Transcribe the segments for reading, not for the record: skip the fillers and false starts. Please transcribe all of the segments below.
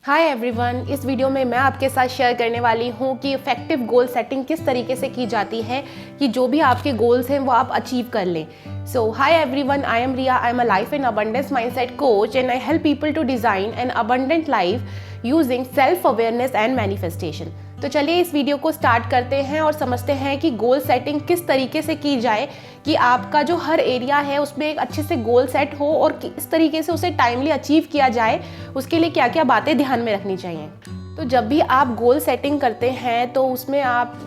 Hi everyone, इस video में मैं आपके साथ शेयर करने वाली हूँ कि इफ़ेक्टिव गोल सेटिंग किस तरीके से की जाती है कि जो भी आपके गोल्स हैं वो आप अचीव कर लें। So hi everyone, I am Riya, I am a life and abundance mindset coach and I help people to design an abundant life using self awareness and manifestation. तो चलिए इस वीडियो को स्टार्ट करते हैं और समझते हैं कि गोल सेटिंग किस तरीके से की जाए कि आपका जो हर एरिया है उसमें एक अच्छे से गोल सेट हो और किस तरीके से उसे टाइमली अचीव किया जाए, उसके लिए क्या क्या बातें ध्यान में रखनी चाहिए। तो जब भी आप गोल सेटिंग करते हैं तो उसमें आप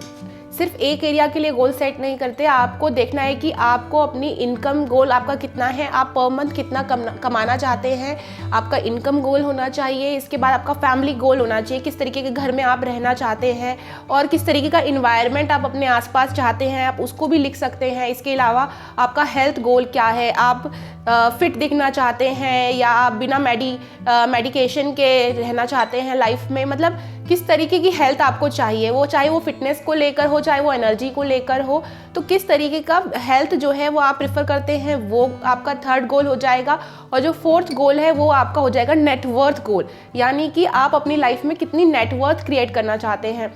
सिर्फ एक एरिया के लिए गोल सेट नहीं करते, आपको देखना है कि आपको अपनी इनकम गोल आपका कितना है, आप पर मंथ कितना कमाना चाहते हैं, आपका इनकम गोल होना चाहिए। इसके बाद आपका फैमिली गोल होना चाहिए, किस तरीके के घर में आप रहना चाहते हैं और किस तरीके का इन्वायरमेंट आप अपने आसपास चाहते हैं, आप उसको भी लिख सकते हैं। इसके अलावा आपका हेल्थ गोल क्या है, आप फिट दिखना चाहते हैं या आप बिना मेडिकेशन के रहना चाहते हैं लाइफ में, मतलब किस तरीके की हेल्थ आपको चाहिए, वो चाहे वो फिटनेस को लेकर हो चाहे वो एनर्जी को लेकर हो, तो किस तरीके का हेल्थ जो है वो आप प्रेफर करते हैं, वो आपका थर्ड गोल हो जाएगा। और जो फोर्थ गोल है वो आपका हो जाएगा नेटवर्थ गोल, यानी कि आप अपनी लाइफ में कितनी नेटवर्थ क्रिएट करना चाहते हैं।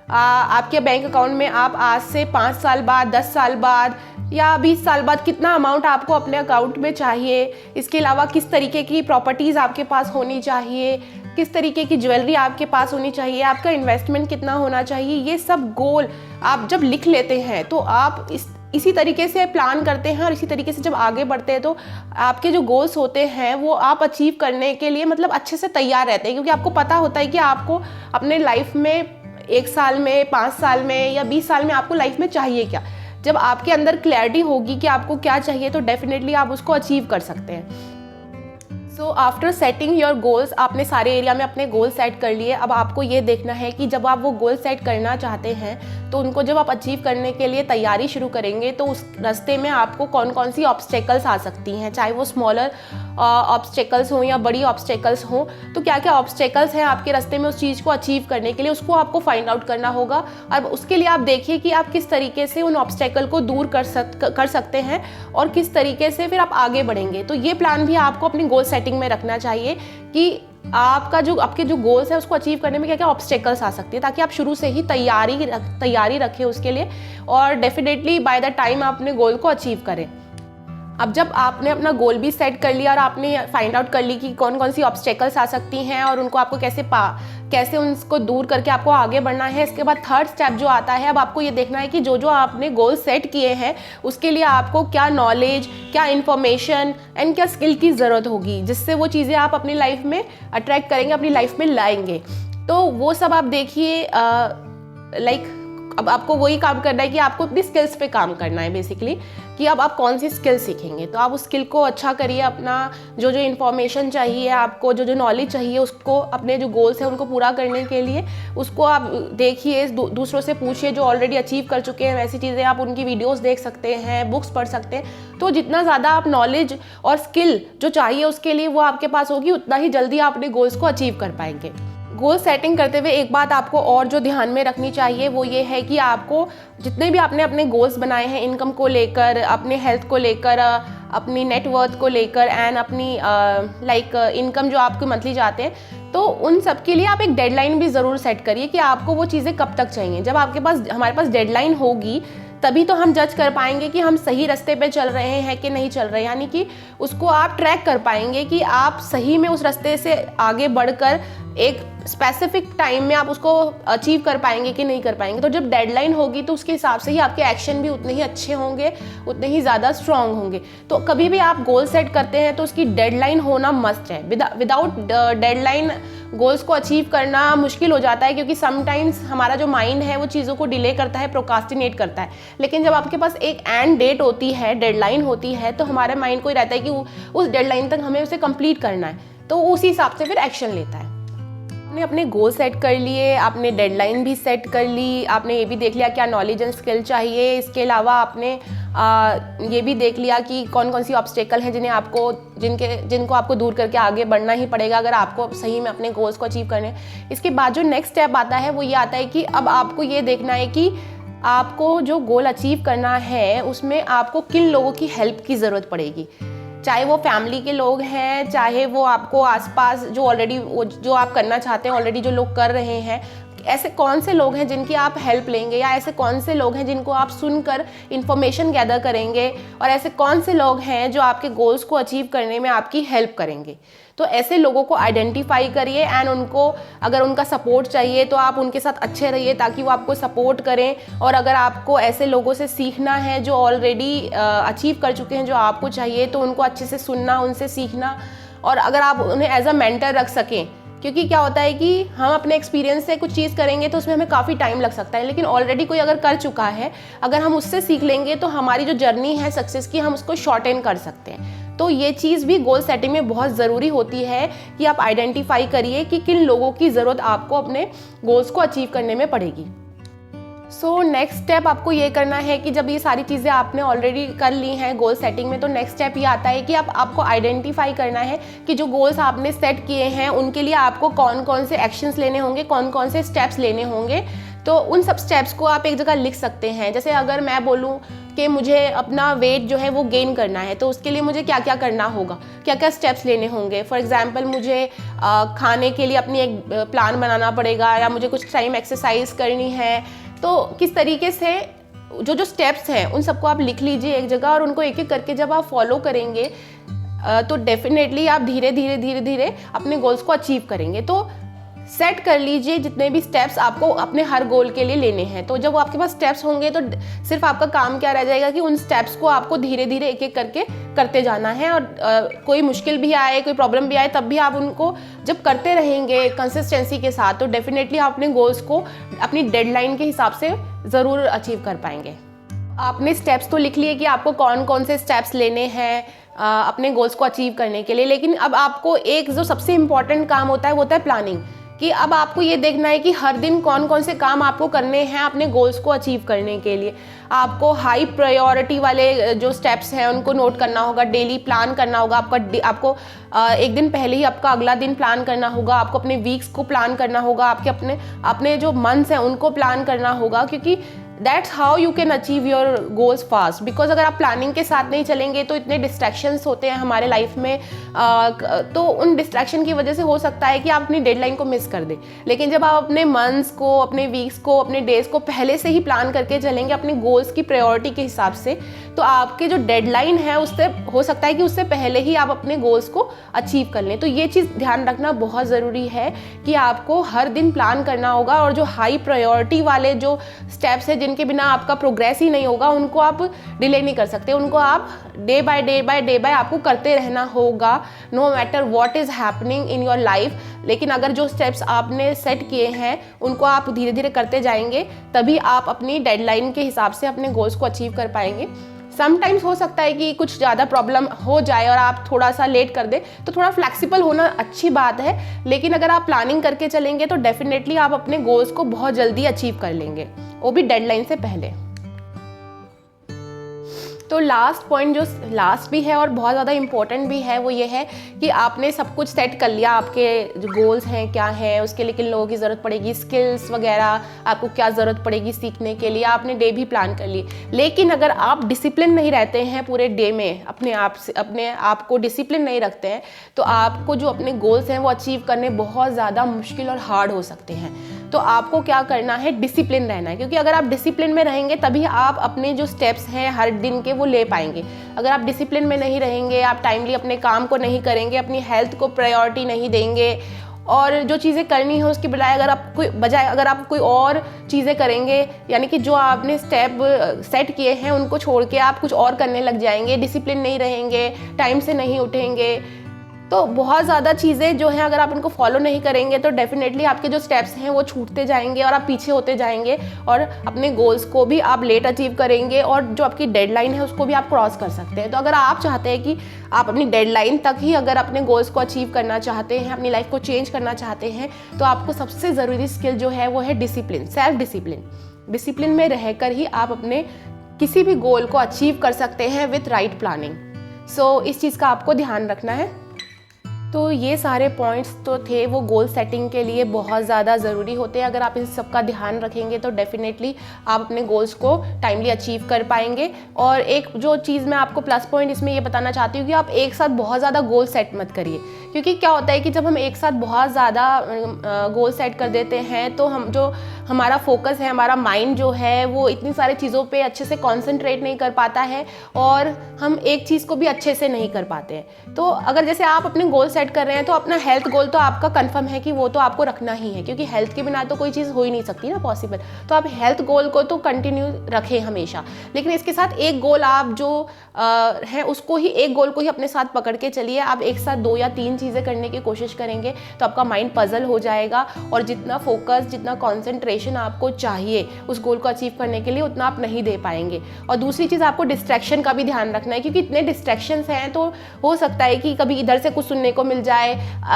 आपके बैंक अकाउंट में आप आज से 5 साल बाद, 10 साल बाद या 20 साल बाद कितना अमाउंट आपको अपने अकाउंट में चाहिए। इसके अलावा किस तरीके की प्रॉपर्टीज़ आपके पास होनी चाहिए, किस तरीके की ज्वेलरी आपके पास होनी चाहिए, आपका इन्वेस्टमेंट कितना होना चाहिए। ये सब गोल आप जब लिख लेते हैं तो आप इसी तरीके से प्लान करते हैं और इसी तरीके से जब आगे बढ़ते हैं तो आपके जो गोल्स होते हैं वो आप अचीव करने के लिए मतलब अच्छे से तैयार रहते हैं, क्योंकि आपको पता होता है कि आपको अपने लाइफ में 1 साल में, 5 साल में या 20 साल में आपको लाइफ में चाहिए क्या। जब आपके अंदर क्लैरिटी होगी कि आपको क्या चाहिए तो डेफिनेटली आप उसको अचीव कर सकते हैं। So after setting your goals, आपने सारे एरिया में अपने गोल सेट कर लिए। अब आपको ये देखना है कि जब आप वो गोल सेट करना चाहते हैं तो उनको जब आप अचीव करने के लिए तैयारी शुरू करेंगे तो उस रास्ते में आपको कौन कौन सी ऑब्स्टेकल्स आ सकती हैं, चाहे वो स्मॉलर ऑब्स्टेकल्स हों या बड़ी ऑब्स्टेकल्स हों। तो क्या क्या ऑब्स्टेकल्स हैं आपके रास्ते में उस चीज़ को अचीव करने के लिए, उसको आपको फाइंड आउट करना होगा। अब उसके लिए आप देखिए कि आप किस तरीके से उन ऑब्स्टेकल को दूर कर सकते हैं और किस तरीके से फिर आप आगे बढ़ेंगे। तो ये प्लान भी आपको अपनी गोल सेटिंग में रखना चाहिए कि आपके जो गोल्स है उसको अचीव करने में क्या क्या ऑब्स्टेकल्स आ सकती है, ताकि आप शुरू से ही तैयारी रखें उसके लिए और डेफिनेटली बाय द टाइम आप अपने गोल को अचीव करें। अब जब आपने अपना गोल भी सेट कर लिया और आपने फाइंड आउट कर ली कि कौन कौन सी ऑब्स्टेकल्स आ सकती हैं और उनको आपको कैसे उनको दूर करके आपको आगे बढ़ना है, इसके बाद थर्ड स्टेप जो आता है, अब आपको ये देखना है कि जो आपने गोल सेट किए हैं उसके लिए आपको क्या नॉलेज, क्या इन्फॉर्मेशन एंड क्या स्किल की ज़रूरत होगी, जिससे वो चीज़ें आप अपनी लाइफ में अट्रैक्ट करेंगे, अपनी लाइफ में लाएंगे। तो वो सब आप देखिए। अब आपको वही काम करना है कि आपको अपनी स्किल्स पे काम करना है बेसिकली, कि अब आप कौन सी स्किल सीखेंगे। तो आप उस स्किल को अच्छा करिए, अपना जो इन्फॉर्मेशन चाहिए आपको, जो नॉलेज चाहिए उसको, अपने जो गोल्स हैं उनको पूरा करने के लिए उसको आप देखिए, दूसरों से पूछिए जो ऑलरेडी अचीव कर चुके हैं वैसी चीज़ें, आप उनकी वीडियोस देख सकते हैं, बुक्स पढ़ सकते हैं। तो जितना ज़्यादा आप नॉलेज और स्किल जो चाहिए उसके लिए वो आपके पास होगी, उतना ही जल्दी आप अपने गोल्स को अचीव कर पाएंगे। गोल सेटिंग करते हुए एक बात आपको और जो ध्यान में रखनी चाहिए वो ये है कि आपको जितने भी आपने अपने गोल्स बनाए हैं, इनकम को लेकर, अपने हेल्थ को लेकर, अपनी नेटवर्थ को लेकर एंड अपनी इनकम जो आपको मंथली चाहते हैं, तो उन सब के लिए आप एक डेडलाइन भी ज़रूर सेट करिए कि आपको वो चीज़ें कब तक चाहिए। जब हमारे पास डेडलाइन होगी तभी तो हम जज कर पाएंगे कि हम सही रास्ते पे चल रहे हैं कि नहीं चल रहे, यानी कि उसको आप ट्रैक कर पाएंगे कि आप सही में उस रास्ते से आगे बढ़कर एक स्पेसिफिक टाइम में आप उसको अचीव कर पाएंगे कि नहीं कर पाएंगे। तो जब डेडलाइन होगी तो उसके हिसाब से ही आपके एक्शन भी उतने ही अच्छे होंगे, उतने ही ज़्यादा स्ट्रांग होंगे। तो कभी भी आप गोल सेट करते हैं तो उसकी डेडलाइन होना मस्ट है। विदाउट डेडलाइन गोल्स को अचीव करना मुश्किल हो जाता है, क्योंकि समटाइम्स हमारा जो माइंड है वो चीज़ों को डिले करता है, प्रोकास्टिनेट करता है। लेकिन जब आपके पास एक एंड डेट होती है, डेडलाइन होती है, तो हमारे माइंड को ही रहता है कि उस डेडलाइन तक हमें उसे कंप्लीट करना है, तो उसी हिसाब से फिर एक्शन लेता है। आपने अपने गोल सेट कर लिए, आपने डेडलाइन भी सेट कर ली, आपने ये भी देख लिया क्या नॉलेज एंड स्किल चाहिए। इसके अलावा आपने ये भी देख लिया कि कौन कौन सी ऑब्स्टेकल हैं जिनको आपको दूर करके आगे बढ़ना ही पड़ेगा अगर आपको सही में अपने गोल्स को अचीव करने। इसके बाद जो नेक्स्ट स्टेप आता है वो ये आता है कि अब आपको ये देखना है कि आपको जो गोल अचीव करना है उसमें आपको किन लोगों की हेल्प की ज़रूरत पड़ेगी। चाहे वो फैमिली के लोग हैं, चाहे वो आपको आसपास जो ऑलरेडी जो आप करना चाहते हैं ऑलरेडी जो लोग कर रहे हैं, ऐसे कौन से लोग हैं जिनकी आप हेल्प लेंगे, या ऐसे कौन से लोग हैं जिनको आप सुनकर इंफॉर्मेशन गैदर करेंगे, और ऐसे कौन से लोग हैं जो आपके गोल्स को अचीव करने में आपकी हेल्प करेंगे। तो ऐसे लोगों को आइडेंटिफाई करिए एंड उनको, अगर उनका सपोर्ट चाहिए तो आप उनके साथ अच्छे रहिए ताकि वो आपको सपोर्ट करें। और अगर आपको ऐसे लोगों से सीखना है जो ऑलरेडी अचीव कर चुके हैं जो आपको चाहिए, तो उनको अच्छे से सुनना, उनसे सीखना, और अगर आप उन्हें एज अ मेंटर रख सकें, क्योंकि क्या होता है कि हम अपने एक्सपीरियंस से कुछ चीज़ करेंगे तो उसमें हमें काफ़ी टाइम लग सकता है, लेकिन ऑलरेडी कोई अगर कर चुका है, अगर हम उससे सीख लेंगे तो हमारी जो जर्नी है सक्सेस की, हम उसको शॉर्टेन कर सकते हैं। तो ये चीज़ भी गोल सेटिंग में बहुत ज़रूरी होती है कि आप आइडेंटिफाई करिए कि किन लोगों की ज़रूरत आपको अपने गोल्स को अचीव करने में पड़ेगी। सो नेक्स्ट स्टेप आपको ये करना है कि जब ये सारी चीज़ें आपने ऑलरेडी कर ली हैं गोल सेटिंग में, तो नेक्स्ट स्टेप ये आता है कि आपको आइडेंटिफाई करना है कि जो गोल्स आपने सेट किए हैं उनके लिए आपको कौन कौन से एक्शंस लेने होंगे, कौन कौन से स्टेप्स लेने होंगे। तो उन सब स्टेप्स को आप एक जगह लिख सकते हैं। जैसे अगर मैं बोलूँ कि मुझे अपना वेट जो है वो गेन करना है, तो उसके लिए मुझे क्या क्या करना होगा, क्या क्या स्टेप्स लेने होंगे। फॉर एग्जांपल मुझे खाने के लिए अपनी एक प्लान बनाना पड़ेगा, या मुझे कुछ टाइम एक्सरसाइज करनी है। तो किस तरीके से जो स्टेप्स हैं उन सबको आप लिख लीजिए एक जगह, और उनको एक एक करके जब आप फॉलो करेंगे तो डेफिनेटली आप धीरे धीरे अपने गोल्स को अचीव करेंगे। तो सेट कर लीजिए जितने भी स्टेप्स आपको अपने हर गोल के लिए लेने हैं। तो जब आपके पास स्टेप्स होंगे तो सिर्फ आपका काम क्या रह जाएगा कि उन स्टेप्स को आपको धीरे धीरे एक एक करके करते जाना है। और कोई मुश्किल भी आए, कोई प्रॉब्लम भी आए, तब भी आप उनको जब करते रहेंगे कंसिस्टेंसी के साथ, तो डेफिनेटली आप अपने गोल्स को अपनी डेडलाइन के हिसाब से ज़रूर अचीव कर पाएंगे। आपने स्टेप्स तो लिख लिए कि आपको कौन कौन से स्टेप्स लेने हैं अपने गोल्स को अचीव करने के लिए, लेकिन अब आपको एक जो सबसे इम्पॉर्टेंट काम होता है वो होता है प्लानिंग। कि अब आपको ये देखना है कि हर दिन कौन कौन से काम आपको करने हैं अपने गोल्स को अचीव करने के लिए। आपको हाई प्रायोरिटी वाले जो स्टेप्स हैं उनको नोट करना होगा, डेली प्लान करना होगा। आपको एक दिन पहले ही आपका अगला दिन प्लान करना होगा, आपको अपने वीक्स को प्लान करना होगा, आपके अपने जो मंथ्स हैं उनको प्लान करना होगा, क्योंकि that's how you can achieve your goals fast. Because अगर आप प्लानिंग के साथ नहीं चलेंगे तो इतने डिस्ट्रैक्शंस होते हैं हमारे लाइफ में, तो उन डिस्ट्रैक्शन की वजह से हो सकता है कि आप अपनी डेडलाइन को मिस कर दें। लेकिन जब आप अपने मंथ्स को, अपने वीक्स को, अपने डेज को पहले से ही प्लान करके चलेंगे अपने गोल्स की प्रायोरिटी के हिसाब से, तो आपके जो डेडलाइन है उससे हो सकता है कि उससे पहले ही आप अपने गोल्स को अचीव कर लें। तो ये चीज़ ध्यान रखना बहुत ज़रूरी है कि आपको हर दिन प्लान करना होगा, और जो हाई प्रायोरिटी वाले जो स्टेप्स हैं जिनके बिना आपका प्रोग्रेस ही नहीं होगा, उनको आप डिले नहीं कर सकते, उनको आप डे बाय आपको करते रहना होगा, no matter what is happening in your life. लेकिन अगर जो स्टेप्स आपने सेट किए हैं उनको आप धीरे धीरे करते जाएंगे, तभी आप अपनी डेडलाइन के हिसाब से अपने गोल्स को अचीव कर पाएंगे। समटाइम्स हो सकता है कि कुछ ज़्यादा प्रॉब्लम हो जाए और आप थोड़ा सा लेट कर दें, तो थोड़ा फ्लेक्सिबल होना अच्छी बात है, लेकिन अगर आप प्लानिंग करके चलेंगे तो डेफिनेटली आप अपने गोल्स को बहुत जल्दी अचीव कर लेंगे, वो भी डेडलाइन से पहले। तो लास्ट पॉइंट, जो लास्ट भी है और बहुत ज़्यादा इम्पोर्टेंट भी है, वो ये है कि आपने सब कुछ सेट कर लिया, आपके जो गोल्स हैं क्या हैं, उसके लिए किन लोगों की ज़रूरत पड़ेगी, स्किल्स वगैरह आपको क्या ज़रूरत पड़ेगी सीखने के लिए, आपने डे भी प्लान कर ली। लेकिन अगर आप डिसिप्लिन नहीं रहते हैं पूरे डे में, अपने आप को डिसिप्लिन नहीं रखते हैं, तो आपको जो अपने गोल्स हैं वो अचीव करने बहुत ज़्यादा मुश्किल और हार्ड हो सकते हैं। तो आपको क्या करना है, डिसिप्लिन रहना है, क्योंकि अगर आप डिसिप्लिन में रहेंगे तभी आप अपने जो स्टेप्स हैं हर दिन के वो ले पाएंगे। अगर आप डिसिप्लिन में नहीं रहेंगे, आप टाइमली अपने काम को नहीं करेंगे, अपनी हेल्थ को प्रायोरिटी नहीं देंगे, और जो चीज़ें करनी है उसकी बजाय अगर आप कोई और चीज़ें करेंगे, यानी कि जो आपने स्टेप सेट किए हैं उनको छोड़ के आप कुछ और करने लग जाएंगे, डिसिप्लिन नहीं रहेंगे, टाइम से नहीं उठेंगे, तो बहुत ज़्यादा चीज़ें जो हैं अगर आप उनको फॉलो नहीं करेंगे तो डेफिनेटली आपके जो स्टेप्स हैं वो छूटते जाएंगे और आप पीछे होते जाएंगे, और अपने गोल्स को भी आप लेट अचीव करेंगे, और जो आपकी डेडलाइन है उसको भी आप क्रॉस कर सकते हैं। तो अगर आप चाहते हैं कि आप अपनी डेडलाइन तक ही अगर अपने गोल्स को अचीव करना चाहते हैं, अपनी लाइफ को चेंज करना चाहते हैं, तो आपको सबसे ज़रूरी स्किल जो है वो है डिसिप्लिन, सेल्फ डिसिप्लिन। डिसिप्लिन में रहकर ही आप अपने किसी भी गोल को अचीव कर सकते हैं विथ राइट प्लानिंग। सो इस चीज़ का आपको ध्यान रखना है। तो ये सारे पॉइंट्स तो थे वो गोल सेटिंग के लिए बहुत ज़्यादा ज़रूरी होते हैं। अगर आप इन सब का ध्यान रखेंगे तो डेफिनेटली आप अपने गोल्स को टाइमली अचीव कर पाएंगे। और एक जो चीज़ मैं आपको प्लस पॉइंट इसमें ये बताना चाहती हूँ कि आप एक साथ बहुत ज़्यादा गोल सेट मत करिए, क्योंकि क्या होता है कि जब हम एक साथ बहुत ज़्यादा गोल सेट कर देते हैं तो हमारा फोकस है, हमारा माइंड जो है वो इतनी सारी चीज़ों पे अच्छे से कॉन्सेंट्रेट नहीं कर पाता है और हम एक चीज़ को भी अच्छे से नहीं कर पाते हैं। तो अगर जैसे आप अपने गोल सेट कर रहे हैं तो अपना हेल्थ गोल तो आपका कंफर्म है कि वो तो आपको रखना ही है, क्योंकि हेल्थ के बिना तो कोई चीज़ हो ही नहीं सकती ना पॉसिबल। तो आप हेल्थ गोल को तो कंटिन्यू रखें हमेशा, लेकिन इसके साथ एक गोल आप जो है उसको ही, एक गोल को ही अपने साथ पकड़ के चलिए। आप एक साथ 2 या 3 चीज़ें करने की कोशिश करेंगे तो आपका माइंड पजल हो जाएगा और जितना फोकस, जितना कॉन्सेंट्रेशन आपको चाहिए उस गोल को अचीव करने के लिए उतना आप नहीं दे पाएंगे। और दूसरी चीज़, आपको डिस्ट्रैक्शन का भी ध्यान रखना है, क्योंकि इतने डिस्ट्रैक्शंस हैं तो हो सकता है कि कभी इधर से कुछ सुनने को मिल जाए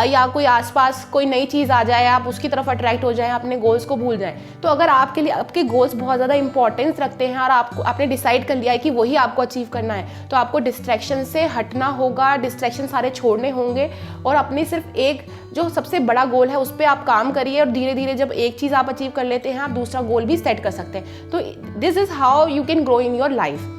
या कोई आसपास कोई नई चीज़ आ जाए, आप उसकी तरफ अट्रैक्ट हो जाएं, अपने गोल्स को भूल जाएं। तो अगर आपके लिए आपके गोल्स बहुत ज़्यादा इंपॉर्टेंस रखते हैं और आपने डिसाइड कर लिया है कि वही आपको अचीव करना है, तो आपको डिस्ट्रैक्शन से हटना होगा, डिस्ट्रैक्शन सारे छोड़ने होंगे और अपनी सिर्फ एक जो सबसे बड़ा गोल है उस पर आप काम करिए। और धीरे धीरे जब एक चीज़ आप अचीव कर लेते हैं, आप दूसरा गोल भी सेट कर सकते हैं। तो this is how you can grow in your life.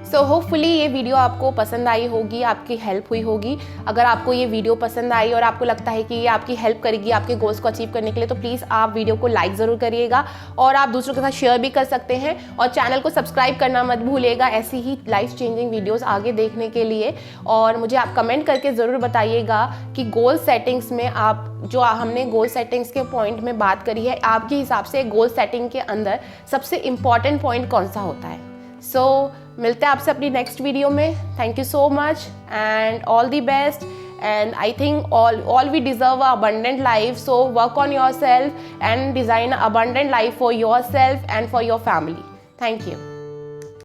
So hopefully ये वीडियो आपको पसंद आई होगी, आपकी हेल्प हुई होगी। अगर आपको ये वीडियो पसंद आई और आपको लगता है कि ये आपकी हेल्प करेगी आपके गोल्स को अचीव करने के लिए, तो प्लीज़ आप वीडियो को लाइक ज़रूर करिएगा और आप दूसरों के साथ शेयर भी कर सकते हैं। और चैनल को सब्सक्राइब करना मत भूलिएगा ऐसी ही लाइफ चेंजिंग वीडियोज़ आगे देखने के लिए। और मुझे आप कमेंट करके ज़रूर बताइएगा कि गोल सेटिंग्स में आप जो हमने गोल सेटिंग्स के पॉइंट में बात करी है, आपके हिसाब से गोल सेटिंग के अंदर सबसे इम्पॉर्टेंट पॉइंट कौन सा होता है। सो मिलते हैं आपसे अपनी नेक्स्ट वीडियो में। Thank you so much and all the best. And I think all we deserve an abundant life, so work on yourself and design an abundant life for yourself and for your family. Thank you.